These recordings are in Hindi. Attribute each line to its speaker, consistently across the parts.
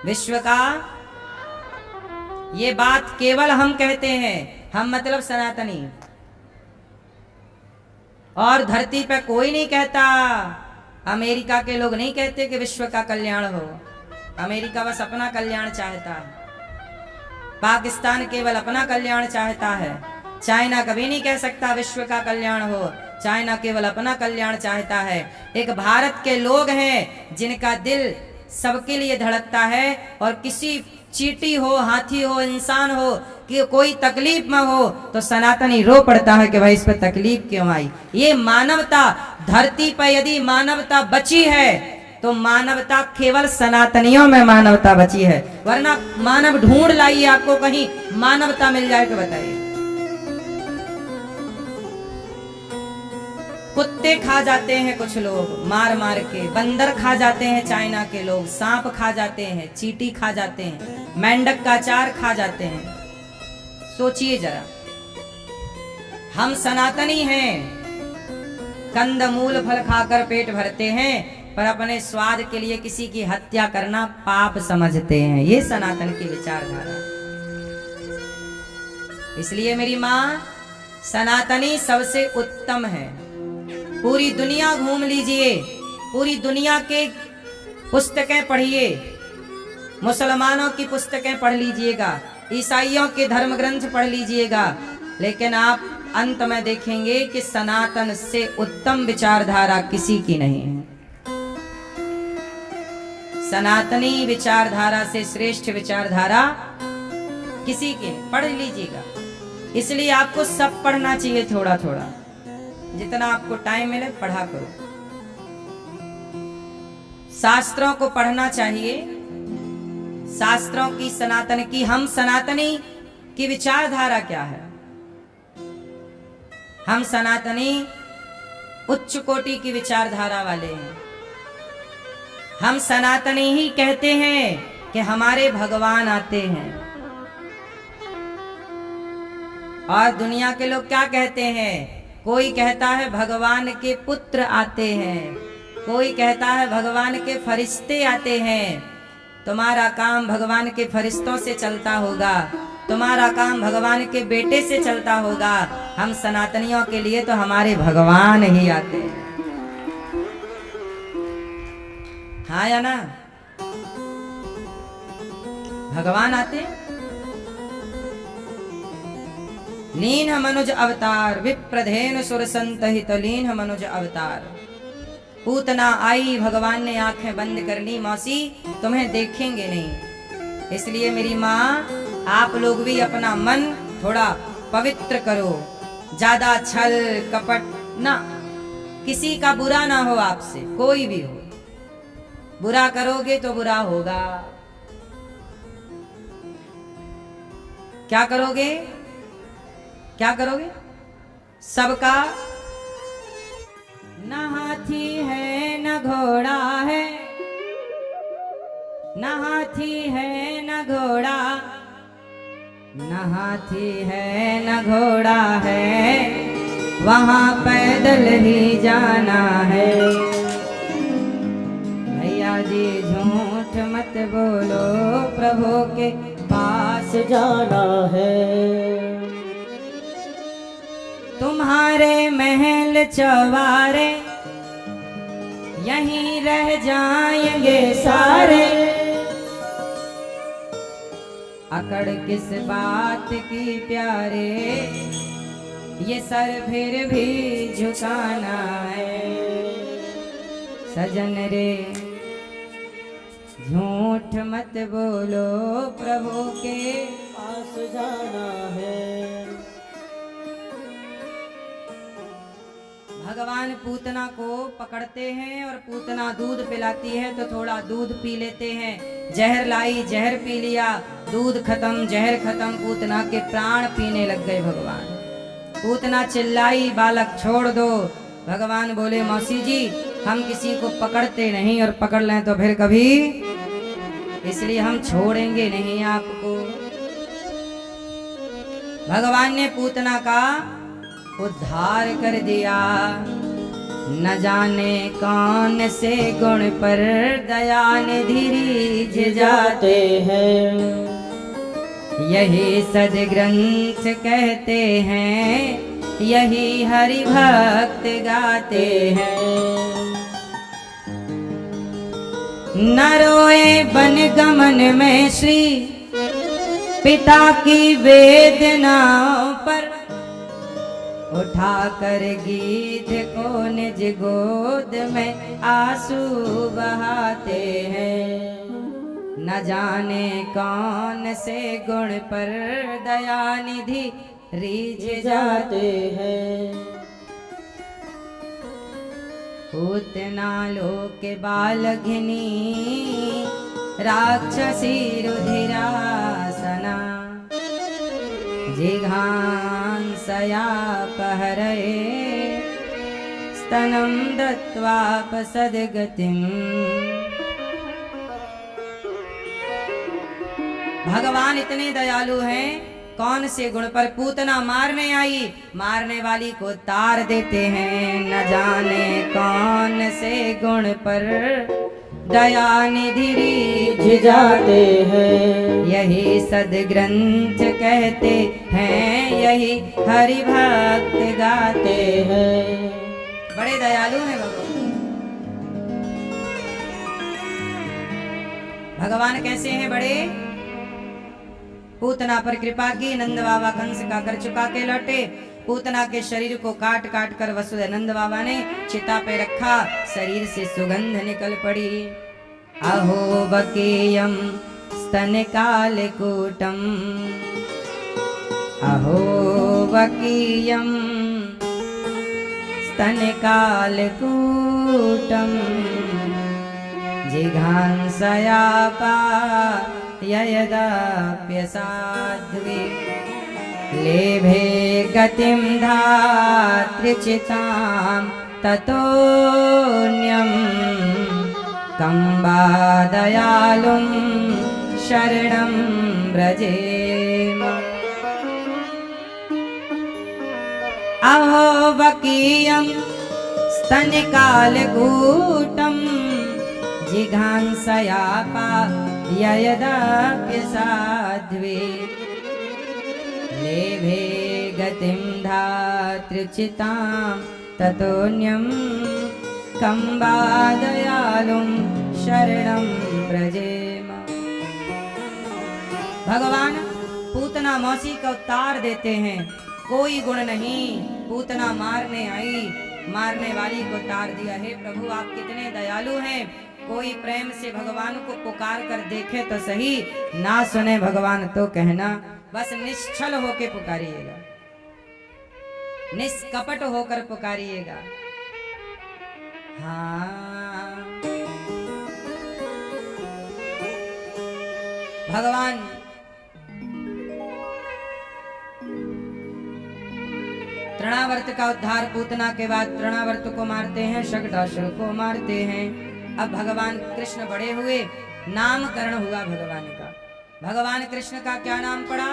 Speaker 1: विश्व का। ये बात केवल हम कहते हैं, हम मतलब सनातनी, और धरती पे कोई नहीं कहता। अमेरिका के लोग नहीं कहते कि विश्व का कल्याण हो। अमेरिका बस अपना कल्याण चाहता है। पाकिस्तान केवल अपना कल्याण चाहता है। चाइना कभी नहीं कह सकता विश्व का कल्याण हो। चाइना केवल अपना कल्याण चाहता है। एक भारत के लोग हैं जिनका दिल सबके लिए धड़कता है, और किसी चींटी हो, हाथी हो, इंसान हो कि कोई तकलीफ में हो तो सनातनी रो पड़ता है कि भाई इस पर तकलीफ क्यों आई। ये मानवता, धरती पर यदि मानवता बची है तो मानवता केवल सनातनियों में मानवता बची है, वरना मानव ढूंढ लाइए, आपको कहीं मानवता मिल जाए तो बताइए। कुत्ते खा जाते हैं कुछ लोग मार मार के, बंदर खा जाते हैं चाइना के लोग, सांप खा जाते हैं, चींटी खा जाते हैं, मेंढक का अचार खा जाते हैं। सोचिए जरा, हम सनातनी हैं, कंद मूल फल खाकर पेट भरते हैं, पर अपने स्वाद के लिए किसी की हत्या करना पाप समझते हैं। ये सनातन की विचारधारा। इसलिए मेरी माँ सनातनी सबसे उत्तम है। पूरी दुनिया घूम लीजिए, पूरी दुनिया के पुस्तकें पढ़िए, मुसलमानों की पुस्तकें पढ़ लीजिएगा, ईसाइयों के धर्म ग्रंथ पढ़ लीजिएगा, लेकिन आप अंत में देखेंगे कि सनातन से उत्तम विचारधारा किसी की नहीं है। सनातनी विचारधारा से श्रेष्ठ विचारधारा किसी की नहीं। पढ़ लीजिएगा। इसलिए आपको सब पढ़ना चाहिए, थोड़ा थोड़ा, जितना आपको टाइम मिले पढ़ा करो। शास्त्रों को पढ़ना चाहिए, शास्त्रों की, सनातन की, हम सनातनी की विचारधारा क्या है। हम सनातनी उच्च कोटि की विचारधारा वाले हैं। हम सनातनी ही कहते हैं कि हमारे भगवान आते हैं, और दुनिया के लोग क्या कहते हैं? कोई कहता है भगवान के पुत्र आते हैं, कोई कहता है भगवान के फरिश्ते आते हैं। तुम्हारा काम भगवान के फरिश्तों से चलता होगा, तुम्हारा काम भगवान के बेटे से चलता होगा। हम सनातनियों के लिए तो हमारे भगवान ही आते हैं। हाँ या ना? भगवान आते। लीन मनुज अवतार, विप्रधेनु सुर संतहित लीन मनुज अवतार। पूतना आई, भगवान ने आंखें बंद कर ली, मौसी तुम्हें देखेंगे नहीं। इसलिए मेरी माँ, आप लोग भी अपना मन थोड़ा पवित्र करो। ज्यादा छल कपट ना, किसी का बुरा ना हो आपसे, कोई भी हो। बुरा करोगे तो बुरा होगा। क्या करोगे? क्या करोगे? सबका न हाथी है न घोड़ा है, न हाथी है न घोड़ा, न हाथी है न घोड़ा है, वहाँ पैदल ही जाना है। भैया जी झूठ मत बोलो, प्रभु के पास जाना है। तुम्हारे महल चवारे यहीं रह जाएंगे सारे, अकड़ किस बात की प्यारे, ये सर फिर भी झुकाना है। सजन रे झूठ मत बोलो, प्रभु के पास जाना है। भगवान पूतना को पकड़ते हैं और पूतना दूध पिलाती है तो थोड़ा दूध पी लेते हैं। जहर लाई, जहर पी लिया, दूध खत्म, जहर खत्म, पूतना के प्राण पीने लग गए भगवान। पूतना चिल्लाई, बालक छोड़ दो। भगवान बोले, मौसी जी हम किसी को पकड़ते नहीं, और पकड़ लें तो फिर कभी, इसलिए हम छोड़ेंगे नहीं आपको। भगवान ने पूतना का उद्धार कर दिया। न जाने कौन से गुण पर दया निधि रीझ जाते हैं। यही सदग्रंथ कहते हैं, यही हरि भक्त गाते हैं। न रोए बन गमन में श्री पिता की वेदनाओं पर, उठाकर गीत को निज गोद में आंसू बहाते हैं। न जाने कौन से गुण पर दया निधि रीझ जाते हैं। पूतना लोक बालघिनी राक्षसी रुधिरासना, जिघांसया पहरये स्तनं दत्वापसद्गतिम्। भगवान इतने दयालु हैं, कौन से गुण पर पूतना मारने आई, मारने वाली को तार देते हैं। न जाने कौन से गुण पर दया निधि रीझ जाते हैं। यही सदग्रंथ कहते हैं, यही हरि भक्त गाते हैं। बड़े दयालु हैं भगवान। भगवान कैसे हैं? बड़े पूतना पर कृपा की, नंद बाबा कंस का कर चुका के लौटे। पूतना के शरीर को काट काट कर वसुदेव बाबा ने चिता पे रखा, शरीर से सुगंध निकल पड़ी। अहो बकेयम स्तन कालकूटम, अहो बकेयम स्तन कालकूटम, जिघांसया ययदाप्यसाध्वी। लेभे गतिं धात्रिचितां ततोऽन्यं कम्बादयालुं शरणं व्रजेम। अहो बकीयं स्तनकालकूटं, जिघांसया ययदाप्यसाध्वी। लेभे गतिं धातृचितां ततोऽन्यं कम्बादयालुं शरणं व्रजेम। भगवान पूतना मौसी का उतार देते हैं, कोई गुण नहीं। पूतना मारने आई, मारने वाली को तार दिया। हे प्रभु, आप कितने दयालु हैं। कोई प्रेम से भगवान को पुकार कर देखे तो सही, ना सुने भगवान तो कहना। बस निश्चल होके पुकारिएगा, निष्कपट होकर पुकारिएगा। हाँ, भगवान तृणावर्त का उद्धार पूतना के बाद तृणावर्त को मारते हैं, शगडासुर को मारते हैं। अब भगवान कृष्ण बड़े हुए, नामकरण हुआ भगवान का। भगवान कृष्ण का क्या नाम पड़ा?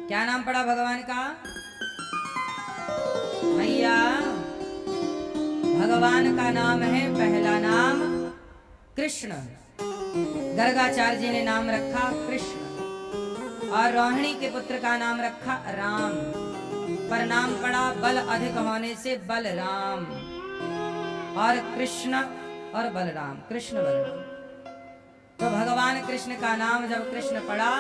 Speaker 1: क्या नाम पड़ा भगवान का? मैया, भगवान का नाम है, पहला नाम कृष्ण। गर्गाचार्य जी ने नाम रखा कृष्ण, और रोहिणी के पुत्र का नाम रखा राम। पर नाम पड़ा बल अधिक होने से बलराम, और कृष्ण और बलराम, कृष्ण बलराम। तो भगवान कृष्ण का नाम जब कृष्ण पड़ा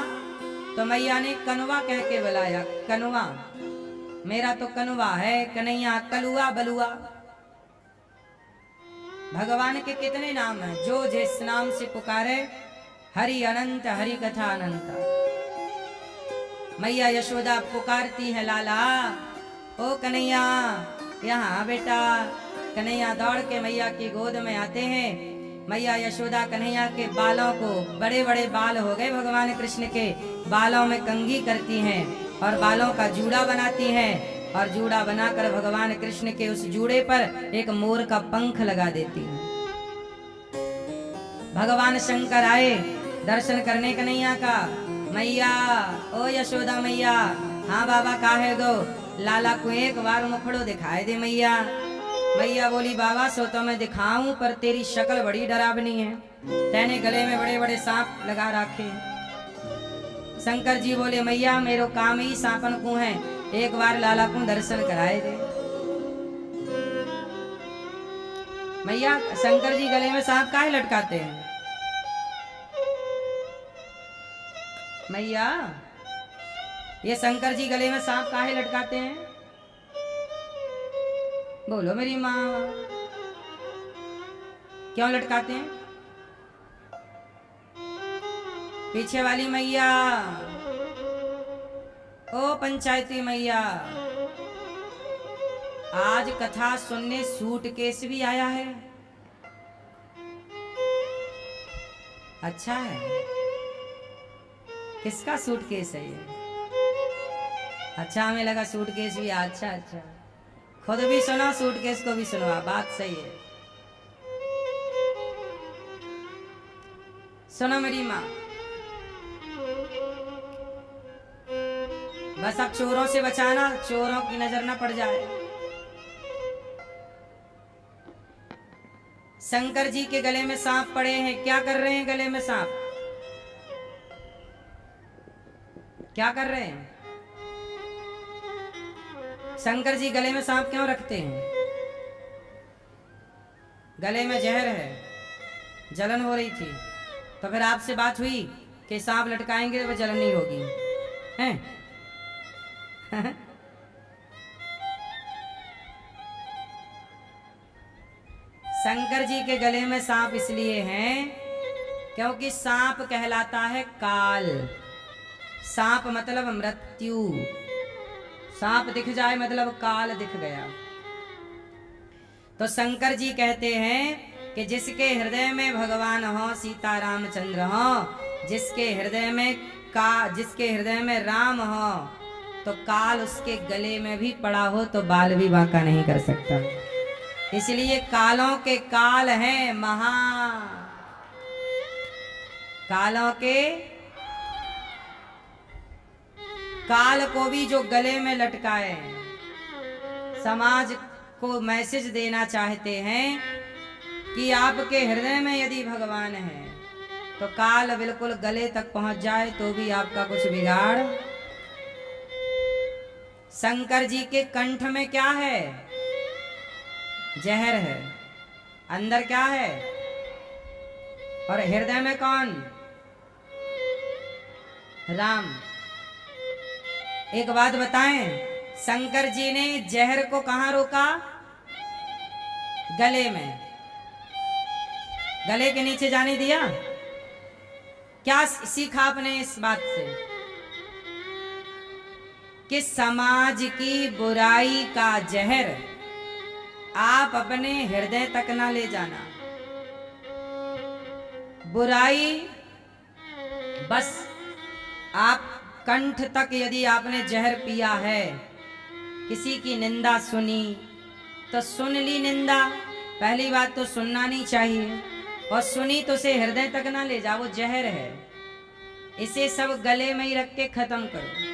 Speaker 1: तो मैया ने कनुआ कह के बुलाया। कनुआ, मेरा तो कनुआ है, कन्हैया, कलुआ, बलुआ। भगवान के कितने नाम हैं, जो जिस नाम से पुकारे। हरि अनंत, हरि कथा अनंत। मैया यशोदा पुकारती है, लाला ओ कन्हैया यहाँ बेटा। कन्हैया दौड़ के मैया की गोद में आते हैं। मैया यशोदा कन्हैया के बालों को, बड़े बड़े बाल हो गए भगवान कृष्ण के, बालों में कंघी करती हैं और बालों का जूड़ा बनाती हैं, और जूड़ा बनाकर भगवान कृष्ण के उस जूड़े पर एक मोर का पंख लगा देती हैं। भगवान शंकर आए दर्शन करने कन्हैया का। मैया, ओ यशोदा मैया, हाँ बाबा काहे गो? लाला को एक बार मुखड़ो दिखाए दे मैया। मैया बोली बाबा सो तो मैं दिखाऊं पर तेरी शक्ल बड़ी डरावनी है, तेने गले में बड़े बड़े सांप लगा रखे। शंकर जी बोले मैया मेरो काम ही सांपन को है, एक बार लाला को दर्शन कराए दे। मैया शंकर जी गले में सांप काहे लटकाते हैं? मैया ये शंकर जी गले में सांप काहे लटकाते हैं? बोलो मेरी माँ, क्यों लटकाते हैं? पीछे वाली मैया, ओ पंचायती मैया, आज कथा सुनने सूटकेस भी आया है। अच्छा है, किसका सूटकेस है ये? अच्छा हमें लगा सूटकेस भी। अच्छा अच्छा, खुद भी सुना सूटकेस को भी सुनवा, बात सही है। सुनो मेरी माँ, बस अब चोरों से बचाना, चोरों की नजर ना पड़ जाए। शंकर जी के गले में सांप पड़े हैं, क्या कर रहे हैं गले में सांप? क्या कर रहे हैं? शंकर जी गले में सांप क्यों रखते हैं? गले में जहर है, जलन हो रही थी, तो फिर आपसे बात हुई कि सांप लटकाएंगे तो जलन नहीं होगी, हैं? शंकर जी के गले में सांप इसलिए हैं क्योंकि सांप कहलाता है काल। सांप मतलब मृत्यु, सांप दिख जाए मतलब काल दिख गया। तो शंकर जी कहते हैं कि जिसके हृदय में भगवान हो, सीता रामचंद्र हो, जिसके हृदय में राम हो, तो काल उसके गले में भी पड़ा हो तो बाल भी बांका नहीं कर सकता। इसलिए कालों के काल हैं महा, कालों के काल को भी जो गले में लटकाए हैं, समाज को मैसेज देना चाहते हैं कि आपके हृदय में यदि भगवान है तो काल बिल्कुल गले तक पहुंच जाए तो भी आपका कुछ बिगाड़। शंकर जी के कंठ में क्या है? जहर है। अंदर क्या है? और हृदय में कौन? राम। एक बात बताएं, शंकर जी ने जहर को कहां रोका? गले में। गले के नीचे जाने दिया? क्या सीखा आपने इस बात से? कि समाज की बुराई का जहर आप अपने हृदय तक ना ले जाना। बुराई बस आप कंठ तक यदि आपने जहर पिया है, किसी की निंदा सुनी तो सुन ली निंदा, पहली बात तो सुनना नहीं चाहिए, और सुनी तो उसे हृदय तक ना ले जाओ, वो जहर है। इसे सब गले में ही रख के खत्म करो।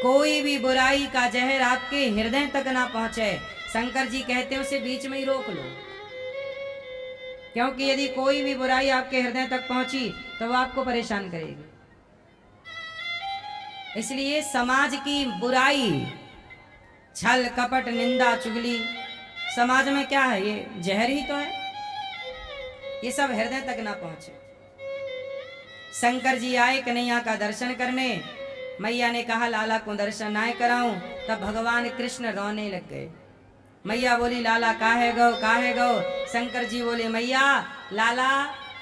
Speaker 1: कोई भी बुराई का जहर आपके हृदय तक ना पहुंचे, शंकर जी कहते हैं उसे बीच में ही रोक लो। क्योंकि यदि कोई भी बुराई आपके हृदय तक पहुंची तो वो आपको परेशान करेगी। इसलिए समाज की बुराई, छल कपट निंदा चुगली, समाज में क्या है? ये जहर ही तो है। ये सब हृदय तक ना पहुंचे। शंकर जी आए कन्हैया का दर्शन करने, मैया ने कहा लाला को दर्शन ना कराऊं, तब भगवान कृष्ण रोने लग गए। मैया बोली लाला काहे गो काहे गो? शंकर जी बोले मैया लाला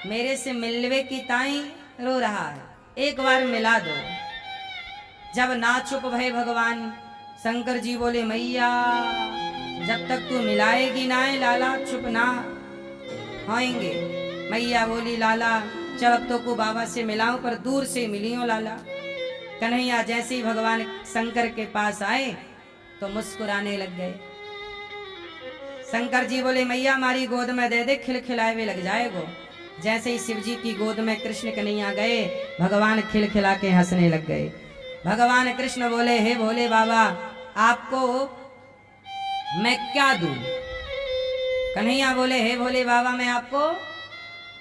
Speaker 1: मेरे से मिलवे की ताई रो रहा है, एक बार मिला दो। जब ना चुप भय भगवान, शंकर जी बोले मैया जब तक तू मिलाएगी ना लाला चुप ना होएंगे। मैया बोली लाला चल अब तो को बाबा से मिलाऊं, पर दूर से मिलियो लाला। कन्हैया जैसे ही भगवान शंकर के पास आए तो मुस्कुराने लग गए। शंकर जी बोले मैया हमारी गोद में दे दे, खिलखिलाए हुए लग जाएगो। जैसे ही शिव जी की गोद में कृष्ण कन्हैया गए, भगवान खिलखिला के हंसने लग गए। भगवान कृष्ण बोले, हे भोले बाबा, आपको मैं क्या दूं? कन्हैया बोले, हे भोले बाबा, मैं आपको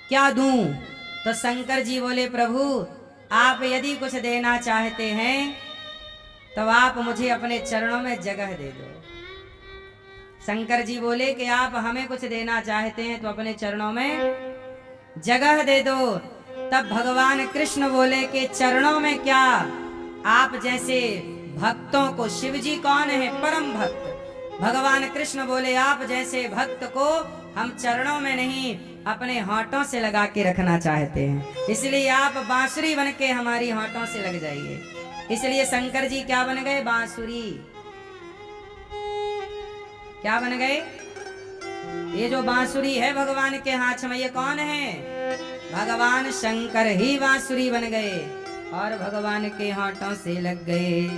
Speaker 1: क्या दूं? तो शंकर जी बोले, प्रभु आप यदि कुछ देना चाहते हैं तो आप मुझे अपने चरणों में जगह दे दो। शंकर जी बोले कि आप हमें कुछ देना चाहते हैं तो अपने चरणों में जगह दे दो। तब भगवान कृष्ण बोले कि चरणों में क्या, आप जैसे भक्तों को, शिव जी कौन है? परम भक्त। भगवान कृष्ण बोले, आप जैसे भक्त को हम चरणों में नहीं अपने होंठों से लगा के रखना चाहते हैं, इसलिए आप बांसुरी बन के हमारी होंठों से लग जाइए। इसलिए शंकर जी क्या बन गए? बांसुरी। क्या बन गए? ये जो बांसुरी है भगवान के हाथ में, ये कौन है? भगवान शंकर ही बांसुरी बन गए और भगवान के होंठों से लग गए।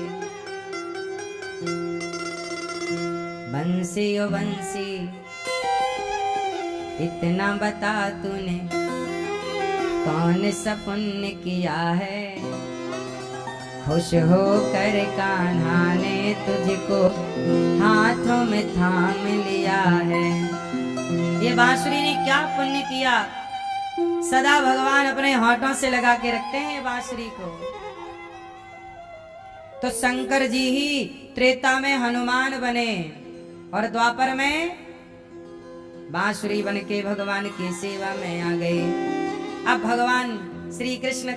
Speaker 1: बंसी ओ बंसी, इतना बता तूने कौन सा पुण्य किया है, खुश होकर कान्हा ने तुझको हाथों में थाम लिया है। ये बांसुरी ने क्या पुण्य किया? सदा भगवान अपने होंठों से लगा के रखते हैं ये बांसुरी को। तो शंकर जी ही त्रेता में हनुमान बने और द्वापर में बांसुरी बन के भगवान की सेवा में आ गए। अब भगवान श्री कृष्ण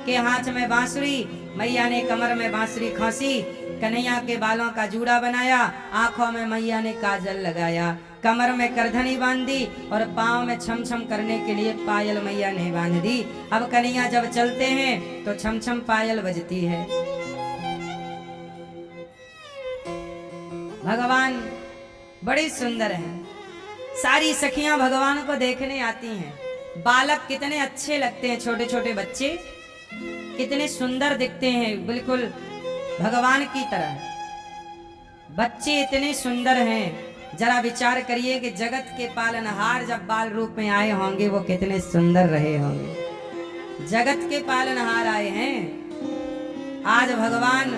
Speaker 1: के हाथ में बांसुरी, मैया ने कमर में बांसुरी खोसी, कन्हैया के बालों का जूड़ा बनाया, आंखों में मैया ने काजल लगाया, कमर में करधनी बांधी और पांव में छम छम करने के लिए पायल मैया ने बांध दी। अब कन्हैया जब चलते हैं तो छम छम पायल बजती है। भगवान बड़े सुंदर हैं। सारी सखियां भगवान को देखने आती हैं। बालक कितने अच्छे लगते हैं, छोटे छोटे बच्चे कितने सुंदर दिखते हैं, बिल्कुल भगवान की तरह। बच्चे इतने सुंदर हैं, जरा विचार करिए कि जगत के पालनहार जब बाल रूप में आए होंगे वो कितने सुंदर रहे होंगे। जगत के पालनहार आए हैं, आज भगवान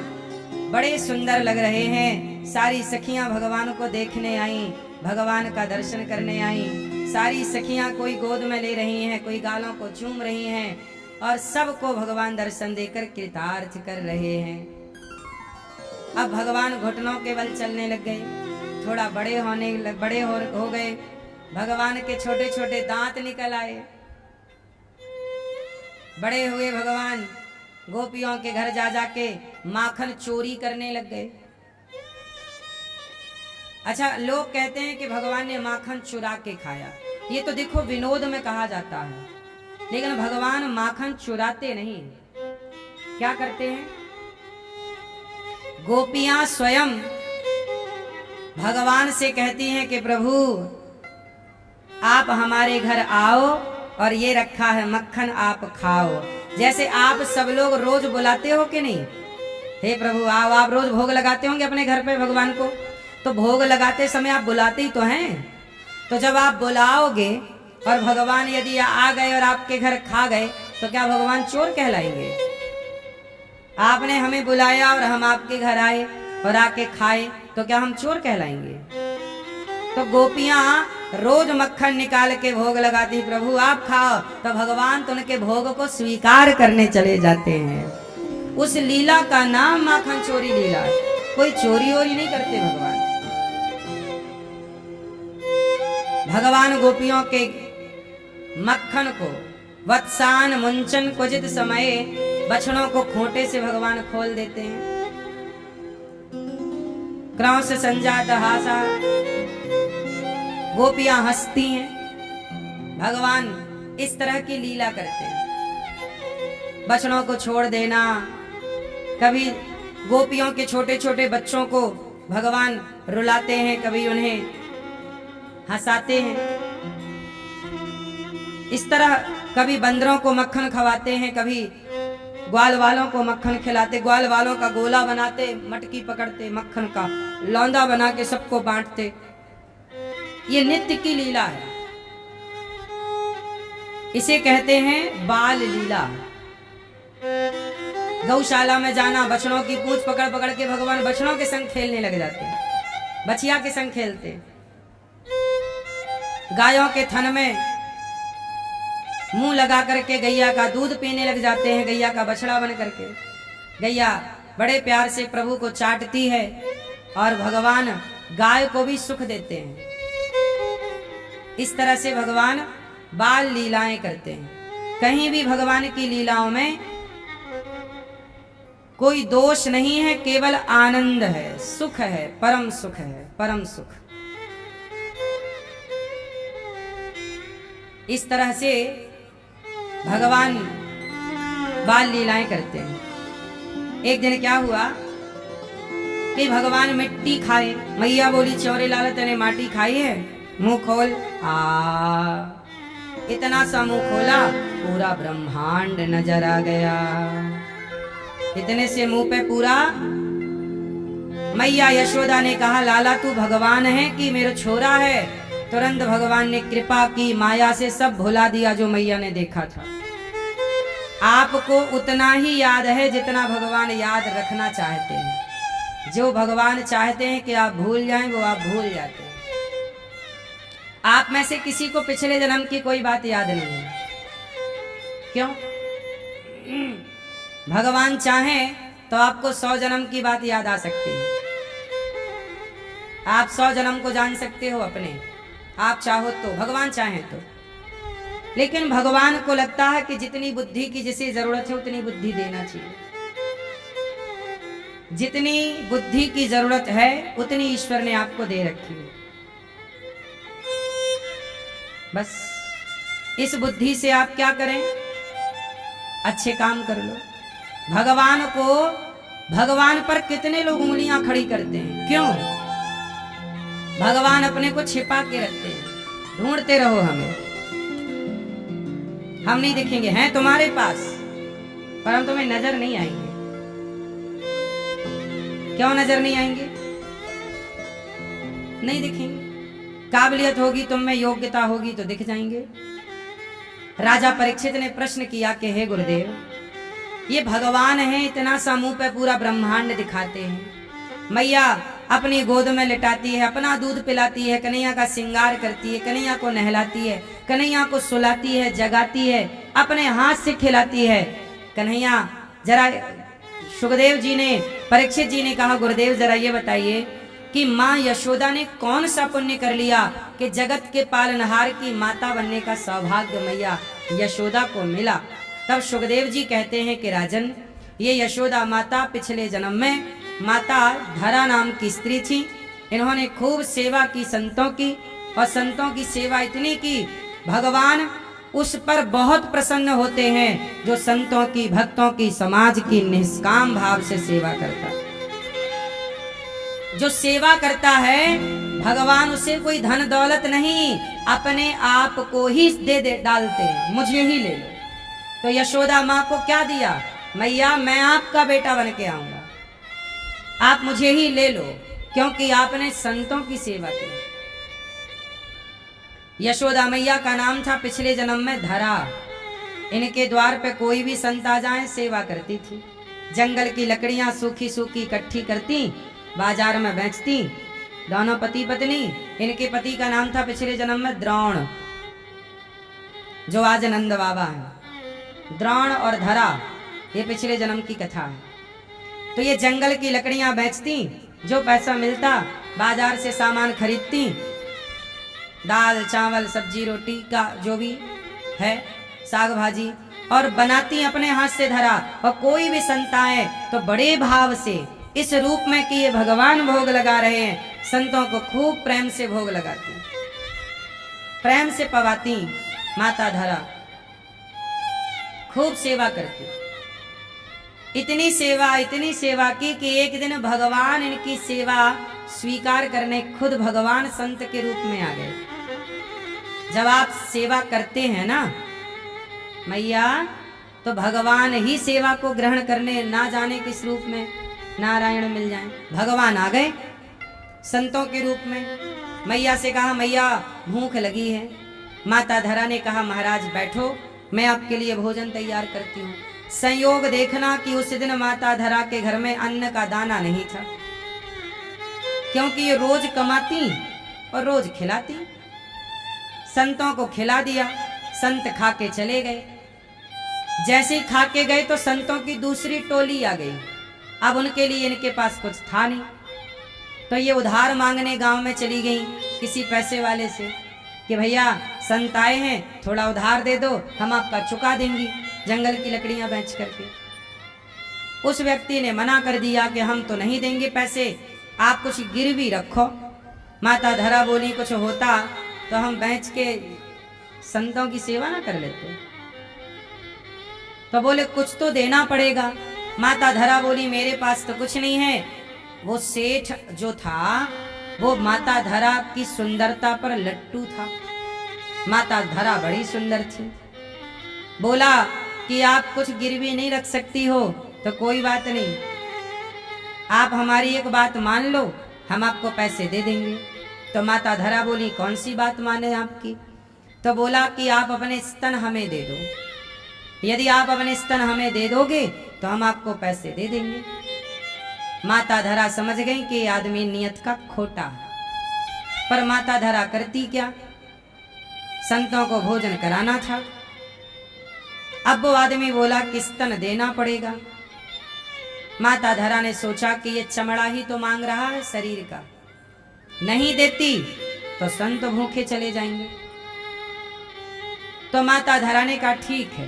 Speaker 1: बड़े सुंदर लग रहे हैं। सारी सखियां भगवान को देखने आई, भगवान का दर्शन करने आई। सारी सखियां कोई गोद में ले रही हैं, कोई गालों को चूम रही हैं और सबको भगवान दर्शन देकर कृतार्थ कर रहे हैं। अब भगवान घुटनों के बल चलने लग गए, थोड़ा बड़े हो गए। भगवान के छोटे छोटे दांत निकल आए। बड़े हुए भगवान गोपियों के घर जा जाके माखन चोरी करने लग गए। अच्छा, लोग कहते हैं कि भगवान ने माखन चुरा के खाया, ये तो देखो विनोद में कहा जाता है, लेकिन भगवान माखन चुराते नहीं। क्या करते हैं? गोपियां स्वयं भगवान से कहती हैं कि प्रभु आप हमारे घर आओ और ये रखा है मक्खन, आप खाओ। जैसे आप सब लोग रोज बुलाते हो कि नहीं, हे प्रभु आओ, आप रोज भोग लगाते होंगे अपने घर पे भगवान को, तो भोग लगाते समय आप बुलाते ही तो हैं। तो जब आप बुलाओगे और भगवान यदि आ गए और आपके घर खा गए तो क्या भगवान चोर कहलाएंगे? आपने हमें बुलाया और हम आपके घर आए और आके खाए तो क्या हम चोर कहलाएंगे? तो गोपियां रोज मक्खन निकाल के भोग लगाती, प्रभु आप खाओ, तो भगवान तो उनके भोग को स्वीकार करने चले जाते हैं। उस लीला का नाम माखन चोरी लीला। कोई चोरी वोरी नहीं करते भगवान। भगवान गोपियों के मक्खन को वत्सान मुंचन क्वचित समय, बछड़ों को खोटे से भगवान खोल देते हैं। क्रौंस संजात हासा, गोपियां हंसती हैं। भगवान इस तरह की लीला करते हैं। बछड़ों को छोड़ देना, कभी गोपियों के छोटे छोटे बच्चों को भगवान रुलाते हैं, कभी उन्हें हंसाते हैं। इस तरह कभी बंदरों को मक्खन खवाते हैं, कभी ग्वाल वालों को मक्खन खिलाते, ग्वाल वालों का गोला बनाते, मटकी पकड़ते, मक्खन का लौंदा बना के सबको बांटते। ये नित्य की लीला है, इसे कहते हैं बाल लीला। गौशाला में जाना, बछड़ों की पूंछ पकड़ पकड़ के भगवान बछड़ों के संग खेलने लग जाते हैं, बछिया के संग खेलते। गायों के थन में मुंह लगा करके गैया का दूध पीने लग जाते हैं, गैया का बछड़ा बन करके। गैया बड़े प्यार से प्रभु को चाटती है और भगवान गाय को भी सुख देते हैं। इस तरह से भगवान बाल लीलाएं करते हैं। कहीं भी भगवान की लीलाओं में कोई दोष नहीं है, केवल आनंद है, सुख है, परम सुख है, परम सुख। इस तरह से भगवान बाल लीलाएं करते हैं। एक दिन क्या हुआ कि भगवान मिट्टी खाए, मैया बोली चौरे लाल तेने माटी खाई है, मुंह खोल। इतना सा मुंह खोला, पूरा ब्रह्मांड नजर आ गया। इतने से मुंह पे पूरा। मैया यशोदा ने कहा लाला तू भगवान है कि मेरा छोरा है? तुरंत भगवान ने कृपा की, माया से सब भुला दिया जो मैया ने देखा था। आपको उतना ही याद है जितना भगवान याद रखना चाहते हैं। जो भगवान चाहते हैं कि आप भूल जाएं वो आप भूल जाते हैं। आप में से किसी को पिछले जन्म की कोई बात याद नहीं है। क्यों? भगवान चाहें तो आपको 100 जन्म की बात याद आ सकती है। आप 100 जन्म को जान सकते हो अपने, आप चाहो तो, भगवान चाहें तो। लेकिन भगवान को लगता है कि जितनी बुद्धि की जिसे जरूरत है उतनी बुद्धि देना चाहिए। जितनी बुद्धि की जरूरत है उतनी ईश्वर ने आपको दे रखी है। बस इस बुद्धि से आप क्या करें? अच्छे काम कर लो। भगवान पर कितने लोग उंगलियां खड़ी करते हैं। क्यों? भगवान अपने को छिपा के रखते हैं। ढूंढते रहो हमें, हम नहीं दिखेंगे, हैं तुम्हारे पास पर हम तुम्हें नजर नहीं आएंगे। क्यों नजर नहीं आएंगे? नहीं दिखेंगे। काबिलियत होगी तुम में, योग्यता होगी तो दिख जाएंगे। राजा परीक्षित ने प्रश्न किया कि हे गुरुदेव, ये भगवान है, इतना सा मुंह पे पूरा ब्रह्मांड दिखाते हैं, मैया अपनी गोद में लिटाती है, अपना दूध पिलाती है, कन्हैया का श्रृंगार करती है, कन्हैया को नहलाती है, कन्हैया को सुलाती है, जगाती है, अपने हाथ से खिलाती है। कन्हैया जरा, सुखदेव जी ने, परीक्षित जी ने कहा गुरुदेव जरा ये बताइए कि माँ यशोदा ने कौन सा पुण्य कर लिया कि जगत के पालनहार की माता बनने का सौभाग्य मैया यशोदा को मिला। तब सुखदेव जी कहते हैं कि राजन, ये यशोदा माता पिछले जन्म में माता धरा नाम की स्त्री थी। इन्होंने खूब सेवा की संतों की, और संतों की सेवा इतनी की भगवान उस पर बहुत प्रसन्न होते हैं जो संतों की, भक्तों की, समाज की निष्काम भाव से सेवा करता। जो सेवा करता है भगवान उसे कोई धन दौलत नहीं, अपने आप को ही दे डालते हैं, मुझे ही ले लो। तो यशोदा माँ को क्या दिया? मैया मैं आपका बेटा बन के आऊंगा, आप मुझे ही ले लो, क्योंकि आपने संतों की सेवा की। यशोदा मैया का नाम था पिछले जन्म में धरा। इनके द्वार पे कोई भी संत आ जाए सेवा करती थी। जंगल की लकड़ियां सूखी सूखी इकट्ठी करती, बाजार में बेचती। दोनों पति पत्नी, इनके पति का नाम था पिछले जन्म में द्रोण, जो आज नंद बाबा है। द्रोण और धरा ये पिछले जन्म की कथा है। तो ये जंगल की लकड़ियां बेचती, जो पैसा मिलता बाजार से सामान खरीदती, दाल चावल सब्जी रोटी का जो भी है, साग भाजी, और बनाती अपने हाथ से धरा। और कोई भी संत आए तो बड़े भाव से, इस रूप में कि ये भगवान भोग लगा रहे हैं, संतों को खूब प्रेम से भोग लगाती, प्रेम से पवाती। माता धरा खूब सेवा करती। इतनी सेवा की कि एक दिन भगवान इनकी सेवा स्वीकार करने खुद भगवान संत के रूप में आ गए। जब आप सेवा करते हैं ना मैया, तो भगवान ही सेवा को ग्रहण करने, ना जाने किस रूप में नारायण मिल जाएं। भगवान आ गए संतों के रूप में। मैया से कहा मैया भूख लगी है। माता धरा ने कहा महाराज बैठो, मैं आपके लिए भोजन तैयार करती हूँ। संयोग देखना कि उस दिन माता धरा के घर में अन्न का दाना नहीं था, क्योंकि ये रोज कमाती और रोज खिलाती। संतों को खिला दिया, संत खा के चले गए। जैसे ही खा के गए तो संतों की दूसरी टोली आ गई। अब उनके लिए इनके पास कुछ था नहीं, तो ये उधार मांगने गांव में चली गई किसी पैसे वाले से कि भैया संत आए हैं, थोड़ा उधार दे दो, हम आपका चुका देंगी जंगल की लकड़ियां बेच करके। उस व्यक्ति ने मना कर दिया कि हम तो नहीं देंगे पैसे, आप कुछ गिरवी रखो। माता धरा बोली कुछ होता तो हम बेच के संतों की सेवा ना कर लेते। तो बोले कुछ तो देना पड़ेगा। माता धरा बोली मेरे पास तो कुछ नहीं है। वो सेठ जो था वो माता धरा की सुंदरता पर लट्टू था। माता धरा बड़ी सुंदर थी। बोला कि आप कुछ गिरवी नहीं रख सकती हो तो कोई बात नहीं, आप हमारी एक बात मान लो, हम आपको पैसे दे देंगे। तो माता धरा बोली कौन सी बात माने आपकी? तो बोला कि आप अपने स्तन हमें दे दो, यदि आप अपने स्तन हमें दे दोगे तो हम आपको पैसे दे देंगे। माता धरा समझ गई कि आदमी नियत का खोटा है, पर माता धरा करती क्या, संतों को भोजन कराना था। अब वो आदमी बोला कि स्तन देना पड़ेगा। माता धरा ने सोचा कि ये चमड़ा ही तो मांग रहा है शरीर का, नहीं देती तो संत भूखे चले जाएंगे। तो माता धरा ने कहा ठीक है,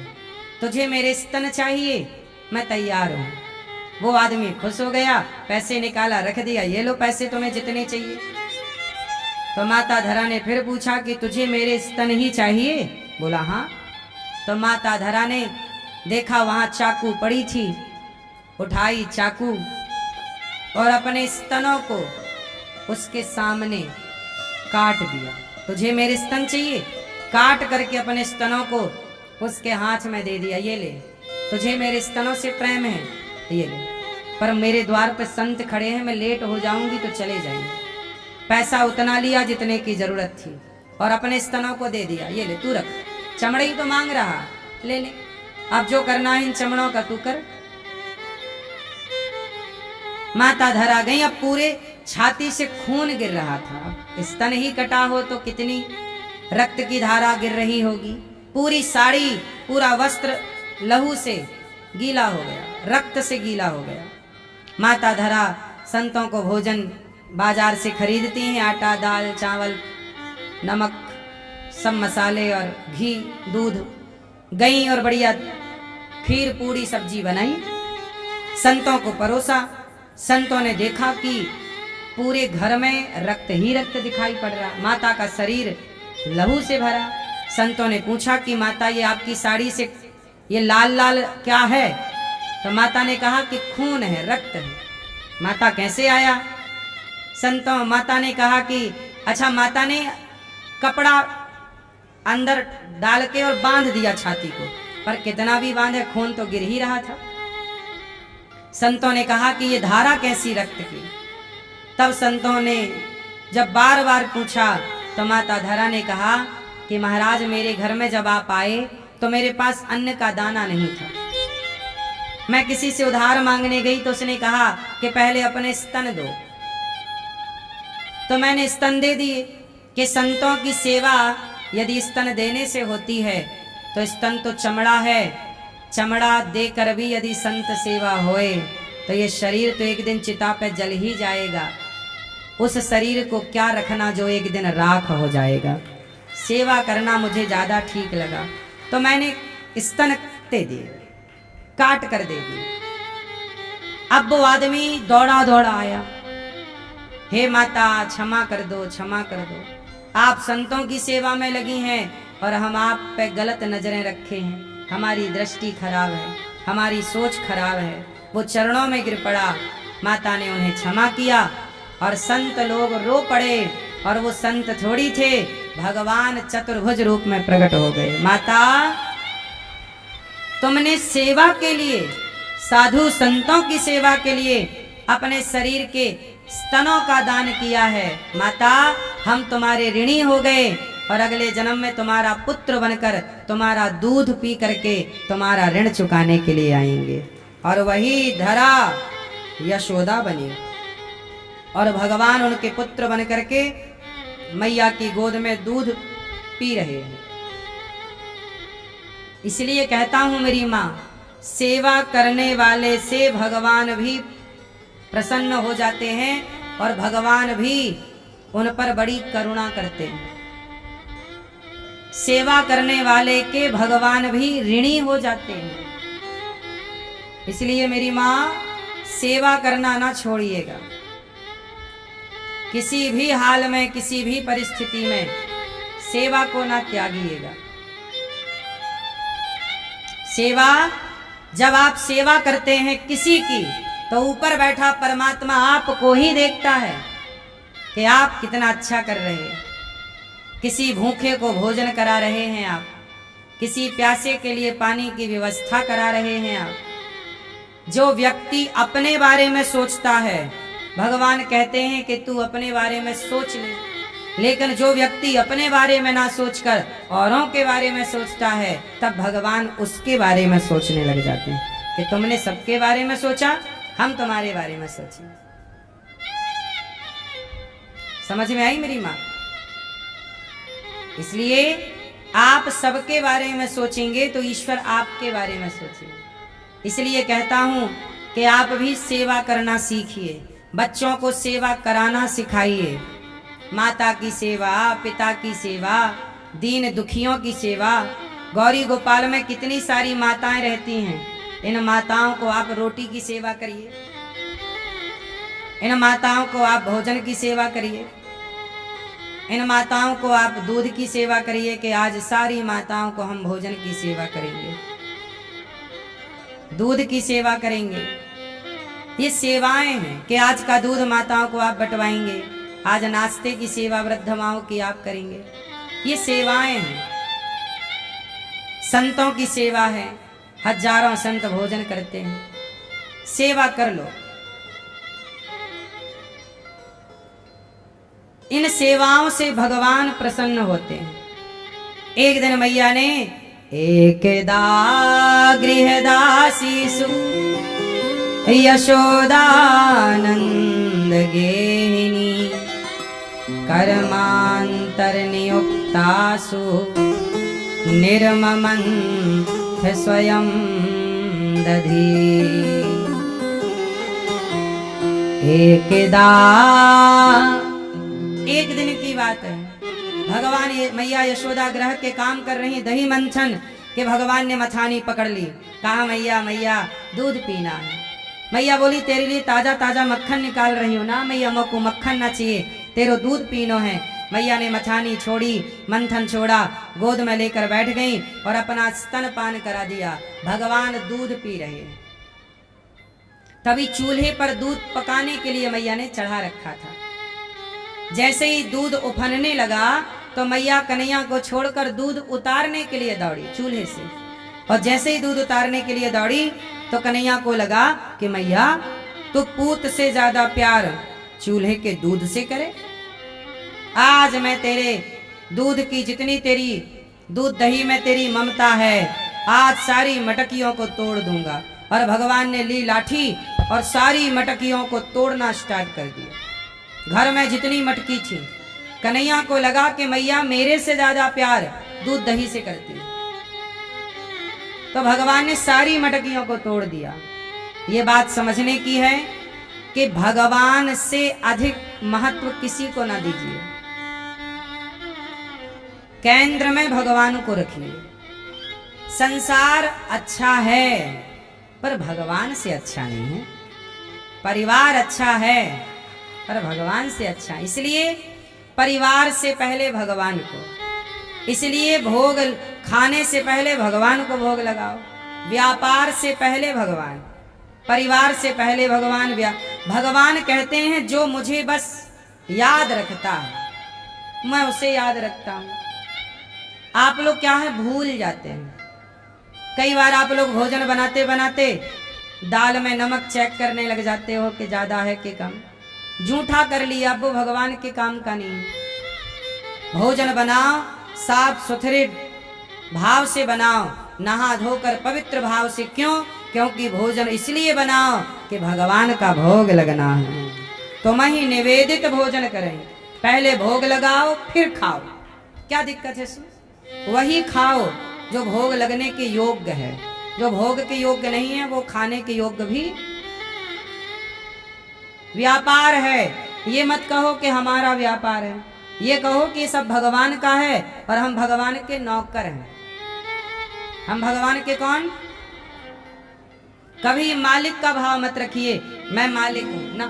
Speaker 1: तुझे मेरे स्तन चाहिए, मैं तैयार हूं। वो आदमी खुश हो गया, पैसे निकाला, रख दिया, ये लो पैसे तुम्हें जितने चाहिए। तो माता धरा ने फिर पूछा कि तुझे मेरे स्तन ही चाहिए? बोला हाँ। तो माता धरा ने देखा वहां चाकू पड़ी थी, उठाई चाकू और अपने स्तनों को उसके सामने काट दिया। तुझे मेरे स्तन चाहिए? काट करके अपने स्तनों को उसके हाथ में दे दिया, ये ले, तुझे मेरे स्तनों से प्रेम है, ये ले, पर मेरे द्वार पर संत खड़े हैं, मैं लेट हो जाऊंगी तो चले जाएंगे। पैसा उतना लिया जितने की जरूरत थी और अपने स्तनों को दे दिया, ये ले तू रख, चमड़े ही तो मांग रहा, ले ले, अब जो करना है इन चमड़ों का तू कर। माता धरा गई, अब पूरे छाती से खून गिर रहा था। स्तन ही कटा हो तो कितनी रक्त की धारा गिर रही होगी। पूरी साड़ी, पूरा वस्त्र लहू से गीला हो गया, रक्त से गीला हो गया। माता धरा संतों को भोजन बाजार से खरीदती हैं, आटा, दाल, चावल, नमक, सब मसाले और घी, दूध, गई और बढ़िया खीर पूड़ी सब्जी बनाई, संतों को परोसा। संतों ने देखा कि पूरे घर में रक्त ही रक्त दिखाई पड़ रहा, माता का शरीर लहू से भरा। संतों ने पूछा कि माता ये आपकी साड़ी से ये लाल लाल क्या है? तो माता ने कहा कि खून है, रक्त है। माता कैसे आया? संतों माता ने कहा कि अच्छा, माता ने कपड़ा अंदर डाल के और बांध दिया छाती को, पर कितना भी बांधे खून तो गिर ही रहा था। संतों ने कहा कि ये धारा कैसी रक्त की? तब संतों ने जब बार बार पूछा तो माता धरा ने कहा कि महाराज मेरे घर में जब आप आए तो मेरे पास अन्न का दाना नहीं था, मैं किसी से उधार मांगने गई तो उसने कहा कि पहले अपने स्तन दो, तो मैंने स्तन दे दिए। कि संतों की सेवा यदि स्तन देने से होती है तो स्तन तो चमड़ा है, चमड़ा देकर भी यदि संत सेवा होए तो ये शरीर तो एक दिन चिता पे जल ही जाएगा। उस शरीर को क्या रखना जो एक दिन राख हो जाएगा। सेवा करना मुझे ज्यादा ठीक लगा, तो मैंने स्तन दे दिए, काट कर दे दिए। अब वो आदमी दौड़ा दौड़ा आया, हे माता क्षमा कर दो, क्षमा कर दो, आप संतों की सेवा में लगी हैं और हम आप पे गलत नजरें रखे हैं, हमारी दृष्टि खराब है, हमारी सोच खराब है। वो चरणों में गिर पड़ा, माता ने उन्हें क्षमा किया और संत लोग रो पड़े। और वो संत थोड़ी थे, भगवान चतुर्भुज रूप में प्रकट हो गए। माता तुमने सेवा के लिए, साधु संतों की सेवा के लिए अपने शरीर के स्तनों का दान किया है। माता हम तुम्हारे ऋणी हो गए और अगले जन्म में तुम्हारा पुत्र बनकर तुम्हारा दूध पी करके तुम्हारा ऋण चुकाने के लिए आएंगे। और वही धरा यशोदा बनी और भगवान उनके पुत्र बन करके मैया की गोद में दूध पी रहे हैं। इसलिए कहता हूं मेरी माँ, सेवा करने वाले से भगवान भी प्रसन्न हो जाते हैं और भगवान भी उन पर बड़ी करुणा करते हैं। सेवा करने वाले के भगवान भी ऋणी हो जाते हैं। इसलिए मेरी माँ, सेवा करना ना छोड़िएगा। किसी भी हाल में, किसी भी परिस्थिति में सेवा को ना त्यागिएगा। सेवा, जब आप सेवा करते हैं किसी की, तो ऊपर बैठा परमात्मा आपको ही देखता है कि आप कितना अच्छा कर रहे हैं। किसी भूखे को भोजन करा रहे हैं आप, किसी प्यासे के लिए पानी की व्यवस्था करा रहे हैं आप। जो व्यक्ति अपने बारे में सोचता है, भगवान कहते हैं कि तू अपने बारे में सोच ले, लेकिन जो व्यक्ति अपने बारे में ना सोचकर औरों के बारे में सोचता है, तब भगवान उसके बारे में सोचने लग जाते हैं कि तुमने सबके बारे में सोचा, हम तुम्हारे बारे में सोचें। समझ में आई मेरी माँ? इसलिए आप सबके बारे में सोचेंगे तो ईश्वर आपके बारे में सोचेंगे। इसलिए कहता हूं कि आप भी सेवा करना सीखिए, बच्चों को सेवा कराना सिखाइए। माता की सेवा, पिता की सेवा, दीन दुखियों की सेवा। गौरी गोपाल में कितनी सारी माताएं रहती हैं। इन माताओं को आप रोटी की सेवा करिए, इन माताओं को आप भोजन की सेवा करिए, इन माताओं को आप दूध की सेवा करिए कि आज सारी माताओं को हम भोजन की सेवा करेंगे, दूध की सेवा करेंगे। ये सेवाएं हैं कि आज का दूध माताओं को आप बंटवाएंगे, आज नाश्ते की सेवा वृद्ध माओं की आप करेंगे। ये सेवाएं हैं। संतों की सेवा है, हजारों संत भोजन करते हैं, सेवा कर लो। इन सेवाओं से भगवान प्रसन्न होते हैं। एक दिन मैया ने एकदा गृहदासीसु यशोदानंद गेहिनी कर्मांतर नियुक्तासु निर्ममन्थ स्वयं दधी। एकदा, एक दिन की बात है, भगवान मैया यशोदा ग्रह के काम कर रही, दही मंथन के भगवान ने मथानी पकड़ ली। कहा मैया मैया दूध पीना है। मैया बोली तेरे लिए ताजा ताजा मक्खन निकाल रही हूँ ना मैया, मोको मक्खन ना चाहिए, तेरो दूध पीनो है। मैया ने मथानी छोड़ी, मंथन छोड़ा, गोद में लेकर बैठ गई और अपना स्तनपान करा दिया। भगवान दूध पी रहे हैं। तभी चूल्हे पर दूध पकाने के लिए मैया ने चढ़ा रखा था। जैसे ही दूध उफनने लगा तो मैया कन्हैया को छोड़कर दूध उतारने के लिए दौड़ी चूल्हे से। और जैसे ही दूध उतारने के लिए दौड़ी तो कन्हैया को लगा कि मैया तू पूत से ज्यादा प्यार चूल्हे के दूध से करे। आज मैं तेरे दूध की, जितनी तेरी दूध दही में तेरी ममता है, आज सारी मटकियों को तोड़ दूंगा। और भगवान ने ली लाठी और सारी मटकियों को तोड़ना स्टार्ट कर दिया। घर में जितनी मटकी थी, कन्हैया को लगा कि मैया मेरे से ज्यादा प्यार दूध दही से करती है, तो भगवान ने सारी मटकियों को तोड़ दिया। ये बात समझने की है कि भगवान से अधिक महत्व किसी को ना दीजिए। केंद्र में भगवान को रखिए। संसार अच्छा है पर भगवान से अच्छा नहीं है। परिवार अच्छा है पर भगवान से अच्छा। इसलिए परिवार से पहले भगवान को, इसलिए भोग खाने से पहले भगवान को भोग लगाओ। व्यापार से पहले भगवान, परिवार से पहले भगवान। भगवान कहते हैं जो मुझे बस याद रखता है मैं उसे याद रखता हूं। आप लोग क्या है, भूल जाते हैं। कई बार आप लोग भोजन बनाते बनाते दाल में नमक चेक करने लग जाते हो कि ज्यादा है कि कम। झूठा कर लिया, वो भगवान के काम का नहीं। भोजन बनाओ साफ सुथरे भाव से बनाओ, नहा धोकर पवित्र भाव से। क्यों? क्योंकि भोजन इसलिए बनाओ कि भगवान का भोग लगना है। तो वही निवेदित भोजन करें, पहले भोग लगाओ फिर खाओ। क्या दिक्कत है इसमें? वही खाओ जो भोग लगने के योग्य है। जो भोग के योग्य नहीं है वो खाने के योग्य भी। व्यापार है, ये मत कहो कि हमारा व्यापार है, ये कहो कि सब भगवान का है और हम भगवान के नौकर हैं। हम भगवान के कौन? कभी मालिक का भाव मत रखिए, मैं मालिक हूं ना,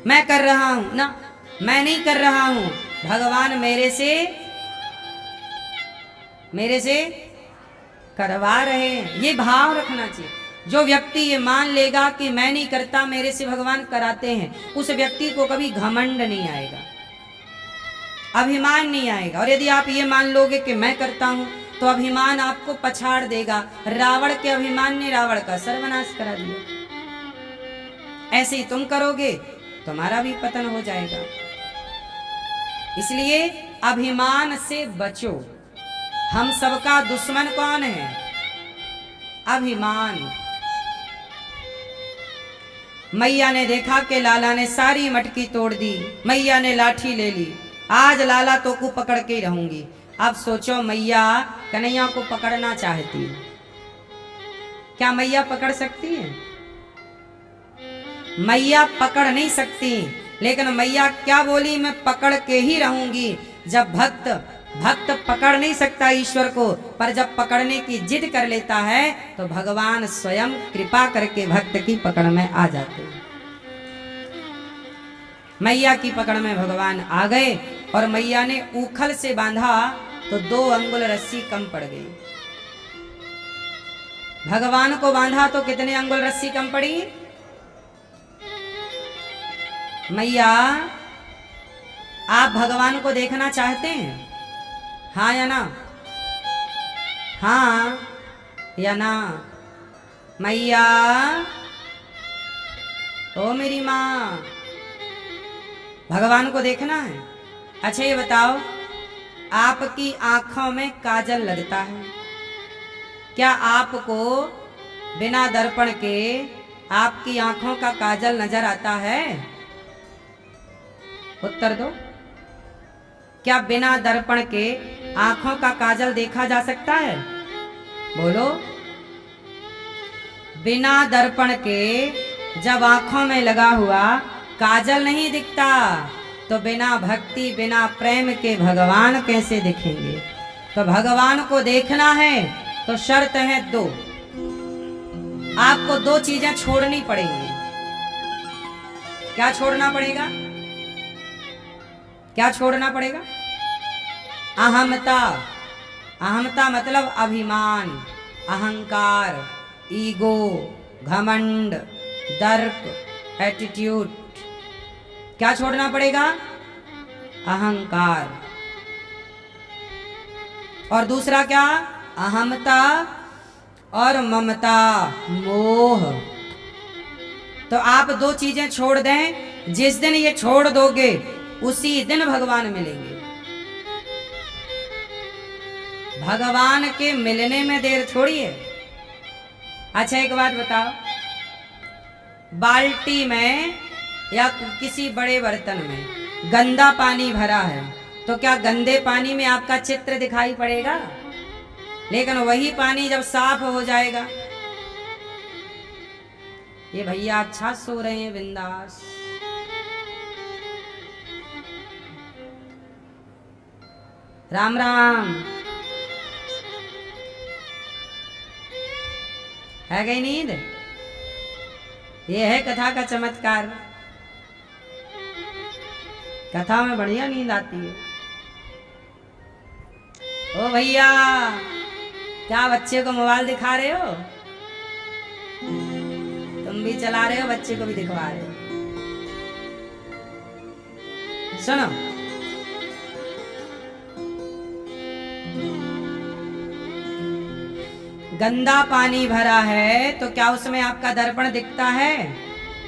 Speaker 1: मैं कर रहा हूं ना, मैं नहीं कर रहा हूं, भगवान मेरे से करवा रहे हैं। ये भाव रखना चाहिए। जो व्यक्ति ये मान लेगा कि मैं नहीं करता, मेरे से भगवान कराते हैं, उस व्यक्ति को कभी घमंड नहीं आएगा, अभिमान नहीं आएगा। और यदि आप ये मान लोगे कि मैं करता हूं तो अभिमान आपको पछाड़ देगा। रावण के अभिमान ने रावण का सर्वनाश करा दिया। ऐसे ही तुम करोगे तुम्हारा भी पतन हो जाएगा। इसलिए अभिमान से बचो। हम सबका दुश्मन कौन है? अभिमान। मैया ने देखा कि लाला ने सारी मटकी तोड़ दी, मैया ने लाठी ले ली, आज लाला तो को पकड़ के ही रहूंगी। अब सोचो, मैया कन्हैया को पकड़ना चाहती है, क्या मैया पकड़ सकती है? मैया पकड़ नहीं सकती, लेकिन मैया क्या बोली? मैं पकड़ के ही रहूंगी। जब भक्त पकड़ नहीं सकता ईश्वर को, पर जब पकड़ने की जिद कर लेता है तो भगवान स्वयं कृपा करके भक्त की पकड़ में आ जाते हैं। मैया की पकड़ में भगवान आ गए और मैया ने ऊखल से बांधा तो 2 अंगुल रस्सी कम पड़ गई। भगवान को बांधा तो कितने अंगुल रस्सी कम पड़ी? मैया, आप भगवान को देखना चाहते हैं? हाँ या ना? हाँ या ना? मैया, ओ मेरी माँ, भगवान को देखना है? अच्छा ये बताओ, आपकी आंखों में काजल लगता है, क्या आपको बिना दर्पण के आपकी आंखों का काजल नजर आता है? उत्तर दो। क्या बिना दर्पण के आंखों का काजल देखा जा सकता है? बोलो। बिना दर्पण के जब आंखों में लगा हुआ काजल नहीं दिखता, तो बिना भक्ति बिना प्रेम के भगवान कैसे दिखेंगे? तो भगवान को देखना है तो शर्त है 2। आपको 2 चीजें छोड़नी पड़ेंगी। क्या छोड़ना पड़ेगा? क्या छोड़ना पड़ेगा? अहमता। अहमता मतलब अभिमान, अहंकार, ईगो, घमंड, दर्प, एटीट्यूड। क्या छोड़ना पड़ेगा? अहंकार। और दूसरा क्या? अहमता और ममता, मोह। तो आप 2 चीजें छोड़ दें। जिस दिन ये छोड़ दोगे उसी दिन भगवान मिलेंगे। भगवान के मिलने में देर थोड़ी है। अच्छा एक बात बताओ, बाल्टी में या किसी बड़े बर्तन में गंदा पानी भरा है, तो क्या गंदे पानी में आपका चित्र दिखाई पड़ेगा? लेकिन वही पानी जब साफ हो जाएगा, ये भैया अच्छा सो रहे हैं बिंदास, राम राम, है गई नींद? ये है कथा का चमत्कार। कथा में बढ़िया नींद आती है। ओ भैया, क्या बच्चे को मोबाइल दिखा रहे हो? तुम भी चला रहे हो, बच्चे को भी दिखवा रहे हो। सुनो, गंदा पानी भरा है तो क्या उसमें आपका दर्पण दिखता है?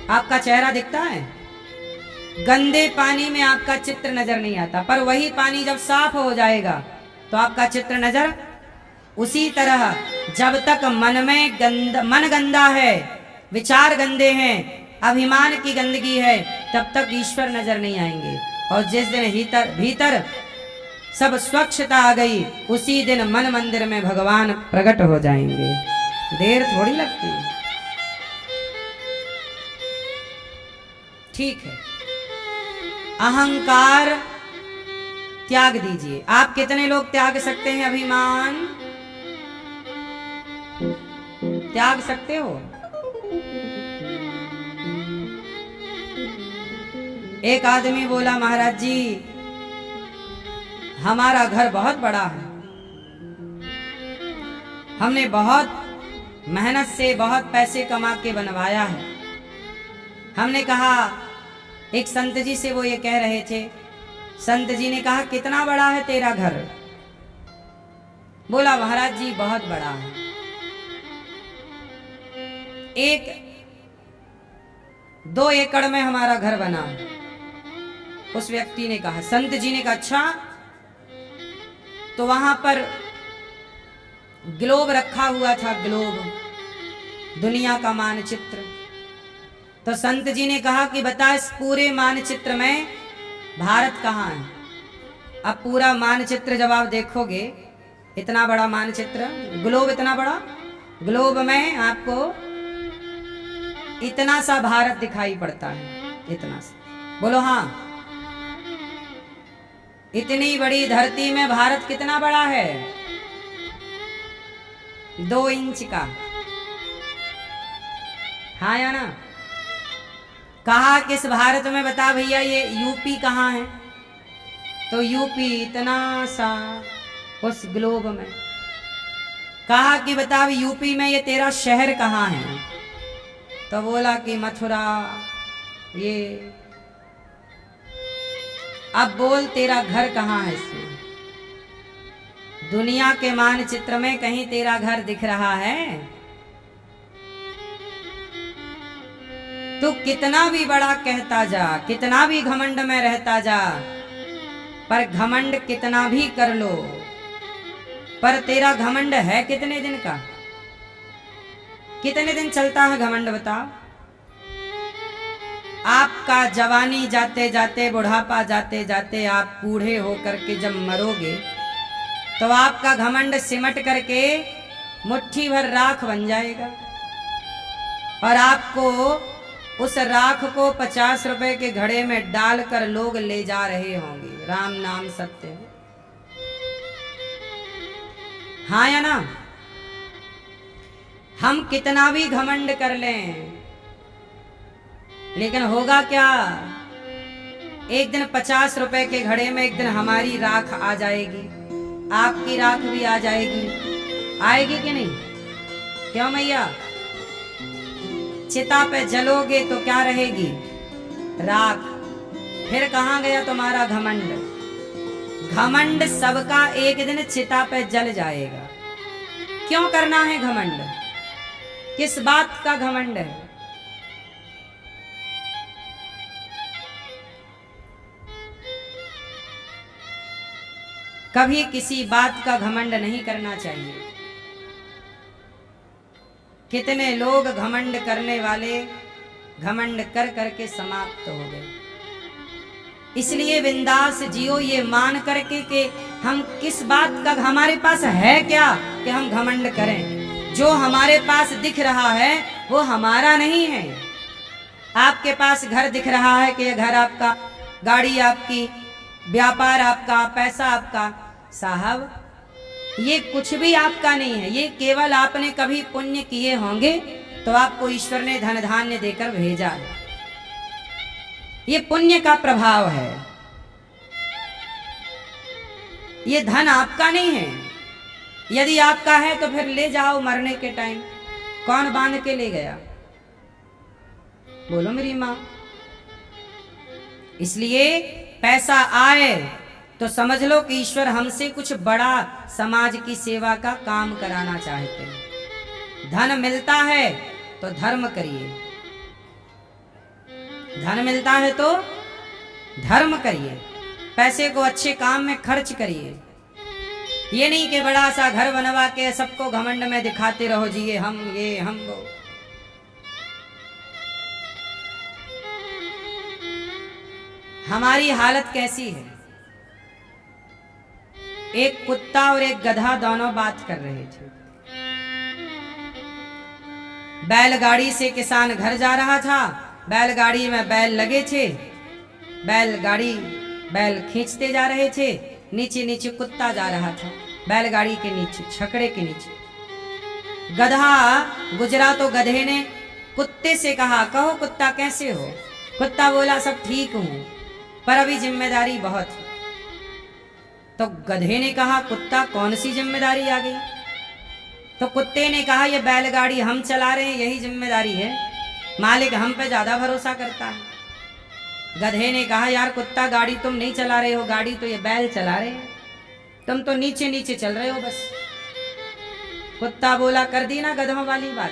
Speaker 1: आपका चेहरा दिखता है? गंदे पानी में आपका चित्र नजर नहीं आता। पर वही पानी जब साफ हो जाएगा तो आपका चित्र नजर। उसी तरह जब तक मन गंदा है, विचार गंदे हैं, अभिमान की गंदगी है, तब तक ईश्वर नजर नहीं आएंगे। और जिस दिन भीतर सब स्वच्छता आ गई, उसी दिन मन मंदिर में भगवान प्रकट हो जाएंगे। देर थोड़ी लगती है। ठीक है, अहंकार त्याग दीजिए। आप कितने लोग त्याग सकते हैं? अभिमान त्याग सकते हो? एक आदमी बोला, महाराज जी हमारा घर बहुत बड़ा है, हमने बहुत मेहनत से बहुत पैसे कमा के बनवाया है। हमने कहा, एक संत जी से वो ये कह रहे थे, संत जी ने कहा कितना बड़ा है तेरा घर? बोला महाराज जी बहुत बड़ा है, 2 एकड़ में हमारा घर बना। उस व्यक्ति ने कहा, संत जी ने कहा अच्छा, तो वहां पर ग्लोब रखा हुआ था, ग्लोब दुनिया का मानचित्र। तो संत जी ने कहा कि बता इस पूरे मानचित्र में भारत कहाँ है? अब पूरा मानचित्र जब आप देखोगे, इतना बड़ा मानचित्र, ग्लोब इतना बड़ा, ग्लोब में आपको इतना सा भारत दिखाई पड़ता है, इतना सा। बोलो हाँ, इतनी बड़ी धरती में भारत कितना बड़ा है? 2 इंच का। हाँ या ना? कहा किस भारत में, बता भैया ये यूपी कहाँ है? तो यूपी इतना सा उस ग्लोब में। कहा कि बता यूपी में ये तेरा शहर कहाँ है? तो बोला कि मथुरा। ये अब बोल तेरा घर कहाँ है इसमें? दुनिया के मानचित्र में कहीं तेरा घर दिख रहा है? तू कितना भी बड़ा कहता जा, कितना भी घमंड में रहता जा, पर घमंड कितना भी कर लो, पर तेरा घमंड है कितने दिन का? कितने दिन चलता है घमंड बताओ? आपका जवानी जाते जाते, बुढ़ापा जाते जाते, आप बूढ़े होकर के जब मरोगे, तो आपका घमंड सिमट करके मुट्ठी भर राख बन जाएगा। और आपको उस राख को 50 रुपए के घड़े में डालकर लोग ले जा रहे होंगे। राम नाम सत्य है, हाँ या ना? हम कितना भी घमंड कर लें, लेकिन होगा क्या? एक दिन 50 रुपए के घड़े में एक दिन हमारी राख आ जाएगी, आपकी राख भी आ जाएगी। आएगी कि नहीं? क्यों भैया? चिता पे जलोगे तो क्या रहेगी? राख। फिर कहां गया तुम्हारा घमंड? घमंड सबका एक दिन चिता पे जल जाएगा। क्यों करना है घमंड? किस बात का घमंड है? कभी किसी बात का घमंड नहीं करना चाहिए। कितने लोग घमंड करने वाले घमंड कर करके समाप्त हो गए। इसलिए बिंदास जियो, ये मान करके कि हम किस बात का, हमारे पास है क्या कि हम घमंड करें? जो हमारे पास दिख रहा है वो हमारा नहीं है। आपके पास घर दिख रहा है कि यह घर आपका, गाड़ी आपकी, व्यापार आपका, पैसा आपका। साहब ये कुछ भी आपका नहीं है, ये केवल आपने कभी पुण्य किए होंगे तो आपको ईश्वर ने धन धान्य देकर भेजा है। ये पुण्य का प्रभाव है, ये धन आपका नहीं है। यदि आपका है तो फिर ले जाओ मरने के टाइम। कौन बांध के ले गया? बोलो मेरी माँ। इसलिए पैसा आए तो समझ लो कि ईश्वर हमसे कुछ बड़ा समाज की सेवा का काम कराना चाहते हैं। धन मिलता है तो धर्म करिए, धन मिलता है तो धर्म करिए, पैसे को अच्छे काम में खर्च करिए। ये नहीं कि बड़ा सा घर बनवा के सबको घमंड में दिखाते रहो जी ये हम वो। हमारी हालत कैसी है? एक कुत्ता और एक गधा दोनों बात कर रहे थे। बैलगाड़ी से किसान घर जा रहा था, बैलगाड़ी में बैल लगे थे, बैल खींचते जा रहे थे, नीचे नीचे कुत्ता जा रहा था बैलगाड़ी के नीचे, छकड़े के नीचे। गधा गुजरा तो गधे ने कुत्ते से कहा, कहो कुत्ता कैसे हो? कुत्ता बोला, सब ठीक हूं पर अभी जिम्मेदारी बहुत है। तो गधे ने कहा, कुत्ता कौन सी जिम्मेदारी आ गई? तो कुत्ते ने कहा, ये बैलगाड़ी हम चला रहे हैं, यही जिम्मेदारी है, मालिक हम पे ज्यादा भरोसा करता है। गधे ने कहा, यार कुत्ता गाड़ी तुम नहीं चला रहे हो, गाड़ी तो ये बैल चला रहे हैं, तुम तो नीचे नीचे चल रहे हो बस। कुत्ता बोला, कर दी ना गधों वाली बात,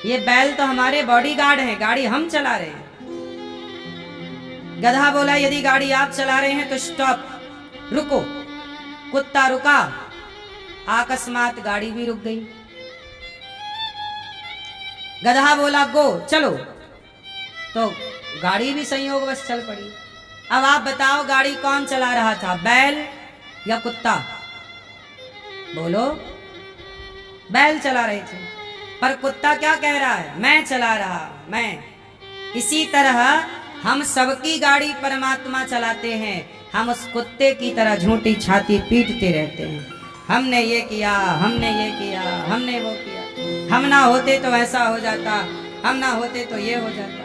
Speaker 1: ये बैल तो हमारे बॉडीगार्ड हैं, गाड़ी हम चला रहे हैं। गधा बोला, यदि गाड़ी आप चला रहे हैं तो स्टॉप, रुको। कुत्ता रुका, अकस्मात गाड़ी भी रुक गई। गधा बोला, गो, चलो, तो गाड़ी भी संयोगवश चल पड़ी। अब आप बताओ गाड़ी कौन चला रहा था, बैल या कुत्ता? बोलो। बैल चला रहे थे, पर कुत्ता क्या कह रहा है? मैं चला रहा, मैं। इसी तरह हम सबकी गाड़ी परमात्मा चलाते हैं, हम उस कुत्ते की तरह झूठी छाती पीटते रहते हैं, हमने ये किया, हमने ये किया, हमने वो किया, हम ना होते तो ऐसा हो जाता, हम ना होते तो ये हो जाता।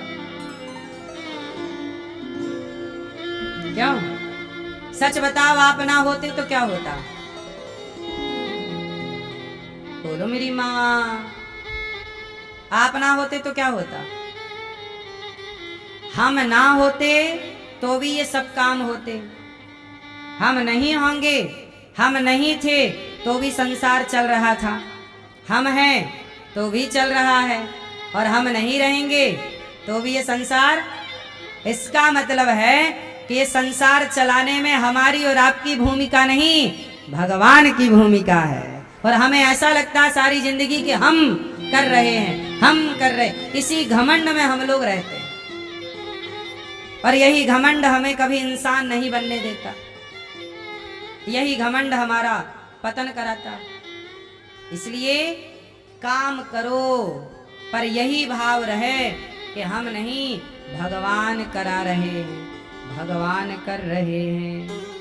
Speaker 1: क्यों? सच बताओ, आप ना होते तो क्या होता? बोलो मेरी माँ, आप ना होते तो क्या होता? हम ना होते तो भी ये सब काम होते, हम नहीं होंगे, हम नहीं थे तो भी संसार चल रहा था, हम हैं तो भी चल रहा है, और हम नहीं रहेंगे तो भी ये संसार। इसका मतलब है कि ये संसार चलाने में हमारी और आपकी भूमिका नहीं, भगवान की भूमिका है। और हमें ऐसा लगता है सारी जिंदगी कि हम कर रहे हैं, हम कर रहे, इसी घमंड में हम लोग रहते हैं, और यही घमंड हमें कभी इंसान नहीं बनने देता, यही घमंड हमारा पतन कराता। इसलिए काम करो, पर यही भाव रहे कि हम नहीं, भगवान करा रहे हैं, भगवान कर रहे हैं।